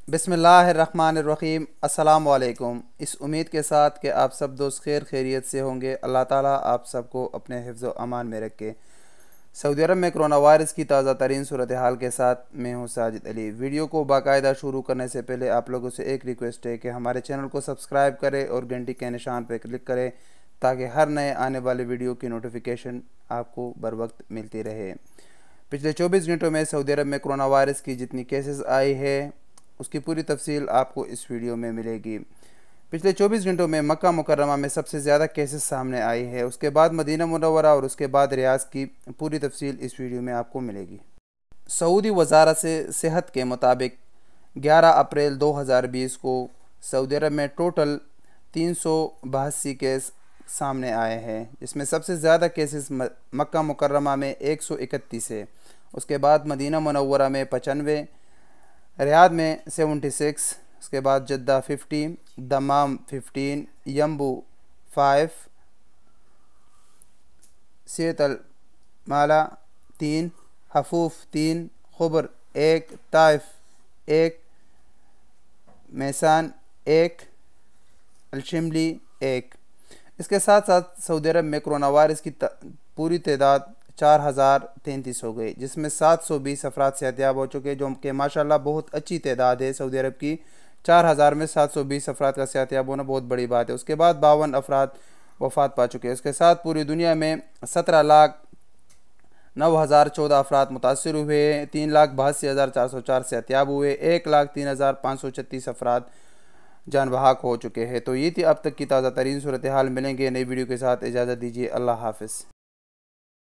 बिस्मिल्लाहिर्रहमानिर्रहीम। अस्सलाम वालेकुम। इस उम्मीद के साथ कि आप सब दोस्त खैर खैरियत से होंगे, अल्लाह ताला आप सबको अपने हिफ्ज़ व अमान में रखे। सऊदी अरब में कोरोना वायरस की ताज़ा तरीन सूरत हाल के साथ मैं हूँ साजिद अली। वीडियो को बाकायदा शुरू करने से पहले आप लोगों से एक रिक्वेस्ट है कि हमारे चैनल को सब्सक्राइब करें और घंटी के निशान पर क्लिक करें ताकि हर नए आने वाले वीडियो की नोटिफिकेशन आपको बर वक्त मिलती रहे। पिछले 24 घंटों में सऊदी अरब में कोरोना वायरस की जितनी केसेस आई है उसकी पूरी तफसील आपको इस वीडियो में मिलेगी। पिछले 24 घंटों में मक्का मुकर्रमा में सबसे ज़्यादा केसेस सामने आई है, उसके बाद मदीना मुनव्वरा और उसके बाद रियाज की पूरी तफसील इस वीडियो में आपको मिलेगी। सऊदी वजारत से सेहत के मुताबिक 11 अप्रैल 2020 को सऊदी अरब में टोटल 382 केस सामने आए हैं, जिसमें सबसे ज़्यादा केसेस मक्का मुकर्रमा में 131 है, उसके बाद मदीना मुनव्वरा में 95, रियाद में 76, उसके बाद जद्दा 50, दमाम 15, यम्बू 5, सेतल माला 3, हफूफ 3, खुबर 1, ताइफ 1, मैसान 1, अलशिमली 1। इसके साथ साथ सऊदी अरब में कोरोना वायरस की पूरी तादाद 4033 हो गई, जिसमें 720 अफराद सेहतियाब हो चुके, जो कि माशाल्लाह बहुत अच्छी तादाद है। सऊदी अरब की 4000 में 720 अफराद का सेहतियाब होना बहुत बड़ी बात है। उसके बाद 52 अफराद वफ़ात पा चुके हैं। उसके साथ पूरी दुनिया में 17,09,014 अफराद मुतासर हुए, 3,82,404 सेहतियाब हुए, 1,03,536 अफराद जान बहक हो चुके हैं। तो ये थी अब तक की ताज़ा तरीन सूरत हाल। मिलेंगे नई वीडियो के साथ, इजाज़त दीजिए, अल्लाह हाफ़िज़।